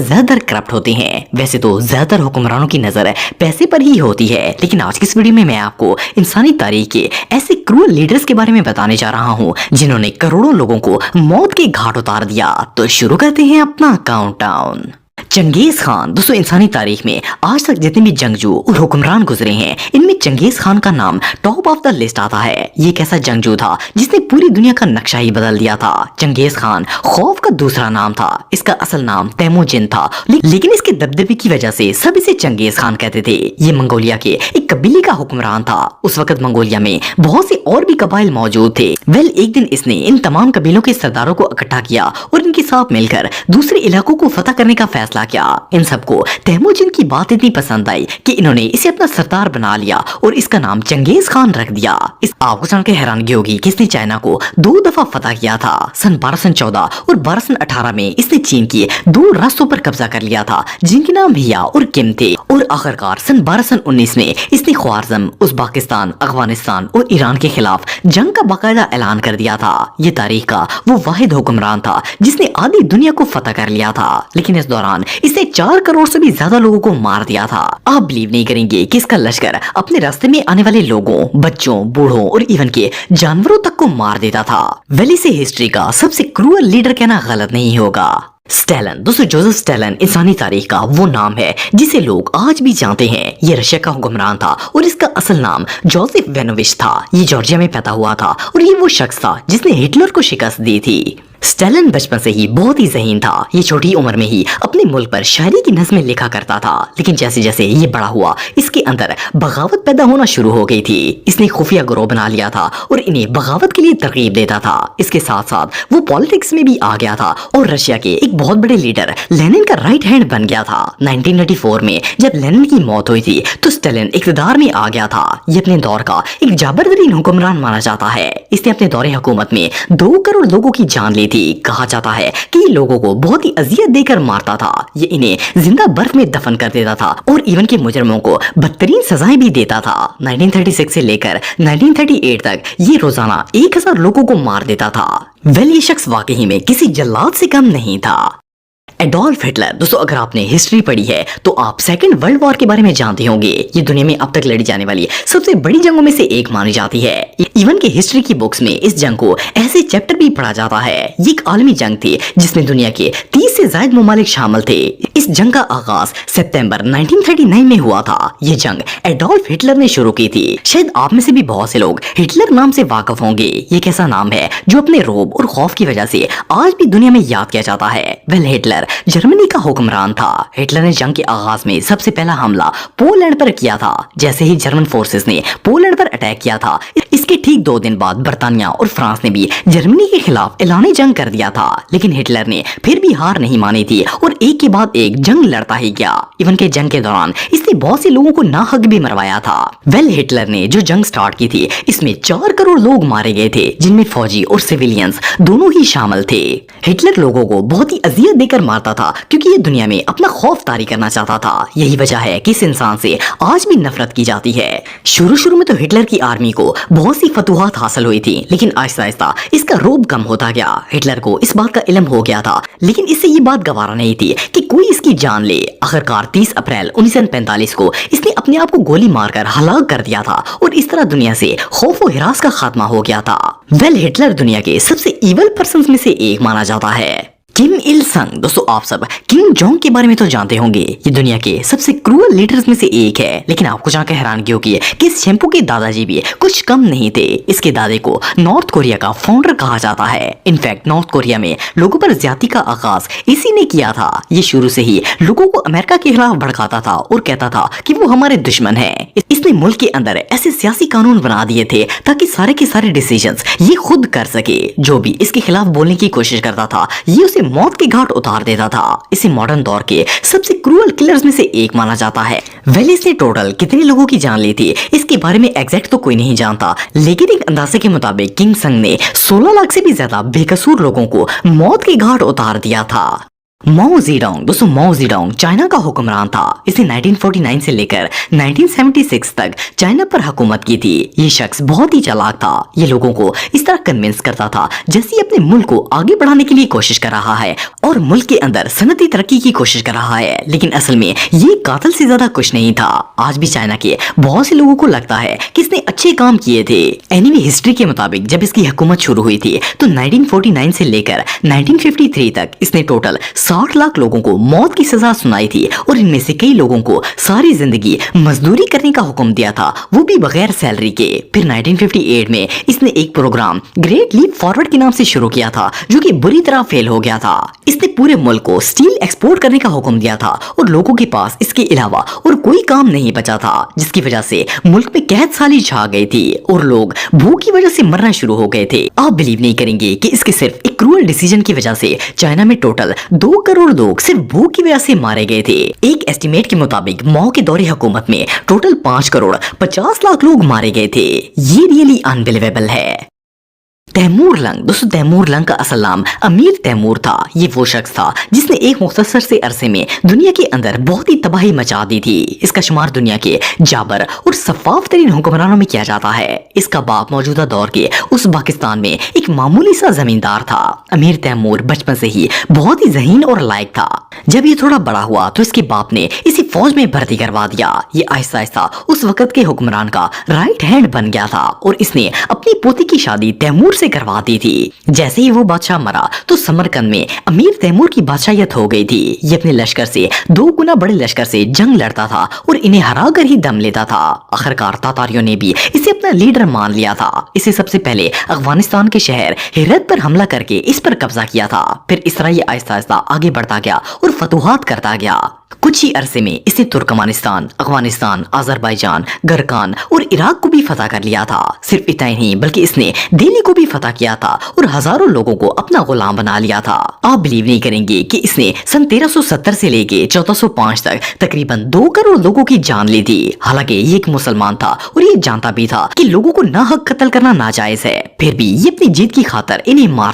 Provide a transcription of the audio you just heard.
ज्यादा करप्ट होते हैं। वैसे तो ज्यादातर हुक्मरानों की नजर पैसे पर ही होती है, लेकिन आज की इस वीडियो में मैं आपको इंसानी तारीख के ऐसे क्रूअल लीडर्स के बारे में बताने जा रहा हूँ जिन्होंने करोड़ों लोगों को मौत के घाट उतार दिया। तो शुरू करते हैं अपना काउंटडाउन। Genghis Khan. दोस्तों, इंसानी तारीख में आज तक जितने भी जंगजू और हुक्मरान गुजरे हैं, इनमें चंगेज खान का नाम टॉप ऑफ द लिस्ट आता है। ये एक ऐसा जंगजू था जिसने पूरी दुनिया का नक्शा ही बदल दिया था। चंगेज खान खौफ का दूसरा नाम था। इसका असल नाम तैमूजिन था, लेकिन इसके दबदबे की वजह से सब इसे चंगेज खान कहते थे। ये मंगोलिया के एक कबीले का हुक्मरान था। उस वक्त मंगोलिया में बहुत से और भी कबाइल मौजूद थे। एक दिन इसने इन तमाम कबीलों के सरदारों को इकट्ठा किया और इनके साथ मिलकर दूसरे इलाकों को फतह करने का फैसला किया। इन सबको तैमूजिन की बात इतनी पसंद आई कि इन्होंने इसे अपना सरदार बना लिया और इसका नाम चंगेज खान रख दिया। इस आपको जानकर हैरानगी होगी कि इसने चाइना को 2 दफा फतह किया था। सन 1214 और 1218 में इसने चीन के 2 रास्तों पर कब्जा कर लिया था, जिनके नाम हिया और किम थे। और आखिरकार सन 1219 में इसने ख्वारिज़्म, उज़्बेकिस्तान, अफगानिस्तान और ईरान के खिलाफ जंग का बाकायदा ऐलान कर दिया था। ये तारीख का वो वाहिद हुक्मरान था जिसने आधी दुनिया को फतह कर लिया था, लेकिन इस दौरान इसने 4 करोड़ से भी ज्यादा लोगों को मार दिया था। आप बिलीव नहीं करेंगे कि इसका लश्कर अपने रास्ते में आने वाले लोगों, बच्चों, बूढ़ों और इवन के जानवरों तक को मार देता था। इसे हिस्ट्री का सबसे क्रूअल लीडर कहना गलत नहीं होगा। स्टैलिन। दोस्तों, जोसेफ स्टैलिन इंसानी तारीख का वो नाम है जिसे लोग आज भी जानते हैं। ये रशिया का हुक्मरान था और इसका असल नाम जोसेफ वेनोविच था। ये जॉर्जिया में पैदा हुआ था और ये वो शख्स था जिसने हिटलर को शिकस्त दी थी। स्टैलिन बचपन से ही बहुत ही ज़हीन था। ये छोटी उम्र में ही अपने मुल्क पर शायरी की नज़्में लिखा करता था, लेकिन जैसे जैसे ये बड़ा हुआ इसके अंदर बगावत पैदा होना शुरू हो गई थी। इसने खुफिया गिरोह बना लिया था और इन्हें बगावत के लिए तरकीब देता था। इसके साथ साथ वो पॉलिटिक्स में भी आ गया था और रशिया के एक बहुत बड़े लीडर लेनिन का राइट हैंड बन गया था। 1994 में जब लेनिन की मौत हुई थी तो स्टैलिन इक़्तिदार में आ गया था। ये अपने दौर का एक जाबरतरीन हुक्मरान माना जाता है। इसने अपने दौरे हुकूमत में 2 करोड़ लोगों की जान ली थी। कहा जाता है कि ये लोगों को बहुत ही अजियत देकर मारता था। ये इन्हें जिंदा बर्फ में दफन कर देता था और इवन के मुजरिमों को बदतरीन सजाएं भी देता था। 1936 से लेकर 1938 तक ये रोजाना 1000 लोगों को मार देता था। ये शख्स वाकई में किसी जल्लाद से कम नहीं था। Adolf Hitler. दोस्तों, अगर आपने हिस्ट्री पढ़ी है तो आप सेकंड वर्ल्ड वॉर के बारे में जानते होंगे। ये दुनिया में अब तक लड़ी जाने वाली सबसे बड़ी जंगों में से एक मानी जाती है। इवन के हिस्ट्री की बुक्स में इस जंग को ऐसे चैप्टर भी पढ़ा जाता है। ये एक आलमी जंग थी जिसमें दुनिया के 30 से ज्यादा ममालिक शामिल थे। इस जंग का आगाज सितंबर 1939 में हुआ था। ये जंग एडोल्फ हिटलर ने शुरू की थी। शायद आप में से भी बहुत से लोग हिटलर नाम से वाकिफ होंगे। ये एक ऐसा नाम है जो अपने रोब और खौफ की वजह से आज भी दुनिया में याद किया जाता है। हिटलर जर्मनी का हुक्मरान था। हिटलर ने जंग के आगाज में सबसे पहला हमला पोलैंड पर किया था। जैसे ही जर्मन फोर्सेस ने पोलैंड पर अटैक किया था, इसके ठीक 2 दिन बाद बर्तानिया और फ्रांस ने भी जर्मनी के खिलाफ ऐलान जंग कर दिया था। लेकिन हिटलर ने फिर भी हार नहीं मानी थी और एक के बाद एक जंग लड़ता ही गया। इवन के जंग के दौरान इसने बहुत से लोगों को नाहक भी मरवाया था। हिटलर ने जो जंग स्टार्ट की थी इसमें 4 करोड़ लोग मारे गए थे, जिनमें फौजी और सिविलियंस दोनों ही शामिल थे। हिटलर लोगों को बहुत ही अजियत देकर मारता था क्योंकि ये दुनिया में अपना खौफ तारी करना चाहता था। यही वजह है कि इस इंसान से आज भी नफरत की जाती है। शुरू में तो हिटलर की आर्मी को बहुत सी फतुहात हासिल हुई थी, लेकिन आहिस्ता आहिस्ता इसका रोब कम होता गया। हिटलर को इस बात का इल्म हो गया था, लेकिन इससे ये बात गवारा नहीं थी कि कोई इसकी जान ले। आखिरकार 30 अप्रैल 1945 को इसने अपने आप को गोली मारकर हलाक कर दिया था और इस तरह दुनिया से खौफ और हिरास का खात्मा हो गया था। हिटलर दुनिया के सबसे इवल पर्सन में से एक माना जाता है। किम इल संग। दोस्तों, आप सब किम जोंग के बारे में तो जानते होंगे। ये दुनिया के सबसे क्रूअल लीडर्स में से एक है, लेकिन आपको जानकर हैरानगी होगी कि इस शैम्पू के दादाजी भी कुछ कम नहीं थे। इसके दादे को नॉर्थ कोरिया का फाउंडर कहा जाता है। इनफैक्ट नॉर्थ कोरिया में लोगों पर ज्यादती का आगाज इसी ने किया था। ये शुरू से ही लोगों को अमेरिका के खिलाफ भड़काता था और कहता था कि वो हमारे दुश्मन है। इसने मुल्क के अंदर ऐसे सियासी कानून बना दिए थे ताकि सारे के सारे डिसीजंस ये खुद कर सके। जो भी इसके खिलाफ बोलने की कोशिश करता था ये उसे मौत के घाट उतार देता था। इसे मॉडर्न दौर के सबसे क्रूअल किलर्स में से एक माना जाता है। इसने टोटल कितने लोगों की जान ली थी इसके बारे में एग्जैक्ट तो कोई नहीं जानता, लेकिन एक अंदाजे के मुताबिक किम संग ने 16 लाख से भी ज्यादा बेकसूर लोगों को मौत के घाट उतार दिया था। माओ जेडोंग, दोस्तों माओ जेडोंग चाइना का हुक्मरान था। इसने 1949 से लेकर 1976 तक चाइना पर हुकूमत की थी। ये शख्स बहुत ही चालाक था। ये लोगों को इस तरह कन्विंस करता था जैसे ये अपने मुल्क को आगे बढ़ाने के लिए कोशिश कर रहा है और मुल्क के अंदर सनती तरक्की की कोशिश कर रहा है, लेकिन असल में ये कातिल से ज्यादा कुछ नहीं था। आज भी चाइना के बहुत से लोगों को लगता है कि इसने अच्छे काम किए थे। एनीवे हिस्ट्री के मुताबिक जब इसकी हुकूमत शुरू हुई थी तो 1949 से लेकर 1953 तक इसने टोटल 60 लाख लोगों को मौत की सजा सुनाई थी और इनमें से कई लोगों को सारी जिंदगी मजदूरी करने का हुक्म दिया था, वो भी बगैर सैलरी के। फिर 1958 में इसने एक प्रोग्राम ग्रेट लीप फॉरवर्ड के नाम से शुरू किया था जो कि बुरी तरह फेल हो गया था। इसने पूरे मुल्क को स्टील एक्सपोर्ट करने का हुक्म दिया था और लोगों के पास इसके अलावा और कोई काम नहीं बचा था, जिसकी वजह से मुल्क में कहत साली छा गई थी और लोग भूख की वजह से मरना शुरू हो गए थे। आप बिलीव नहीं करेंगे कि इसके सिर्फ एक क्रूअल डिसीजन की वजह से चाइना में टोटल 2 करोड़ लोग सिर्फ भूख की वजह से मारे गए थे। एक एस्टिमेट के मुताबिक माओ के दौरे हुकूमत में टोटल 5 करोड़ 50 लाख लोग मारे गए थे। ये रियली अनबिलीवेबल है। तैमूर लंग, दोस्तों तैमूर लंग का असल नाम अमीर तैमूर था। ये वो शख्स था जिसने एक मुख्तसर से अरसे में दुनिया के अंदर बहुत ही तबाही मचा दी थी। इसका शुमार दुनिया के जाबर और सफाफ तरीन हुक्मरानों में किया जाता है। इसका बाप मौजूदा दौर के उस पाकिस्तान में एक मामूली सा जमींदार था। अमीर तैमूर बचपन से ही बहुत ही ज़हीन और लायक था। जब ये थोड़ा बड़ा हुआ तो इसके बाप ने इसे फौज में भर्ती करवा दिया। ये आहिस्ता आहिस्ता उस वक्त के हुक्मरान का राइट हैंड बन गया था और इसने अपनी पोती की शादी तैमूर से करवा दी थी। जैसे ही वो बादशाह मरा तो समरकंद में अमीर तैमूर की बादशाहियत हो गई थी। ये अपने लश्कर से 2 गुना बड़े लश्कर से जंग लड़ता था और इन्हें हरा कर ही दम लेता था। आखिरकार तातारियों ने भी इसे अपना लीडर मान लिया था। इसे सबसे पहले अफगानिस्तान के शहर हेरत पर हमला करके इस पर कब्जा किया था। फिर इस तरह ये आहिस्ता आहिस्ता आगे बढ़ता गया और फतूहात करता गया। कुछ ही अरसे में इसे तुर्कमानिस्तान, अफगानिस्तान, अजरबैजान, गरकान और इराक को भी फतह कर लिया था। सिर्फ इतना ही नहीं बल्कि इसने दिल्ली को भी फतह किया था और हजारों लोगों को अपना गुलाम बना लिया था। आप बिलीव नहीं करेंगे कि इसने सन 1370 से लेके 1405 तक तकरीबन 2 करोड़ लोगों की जान ली थी। हालांकि ये एक मुसलमान था और ये जानता भी था कि लोगों को नाहक कत्ल करना नाजायज है, फिर भी ये अपनी जीत की खातर इन्हें मार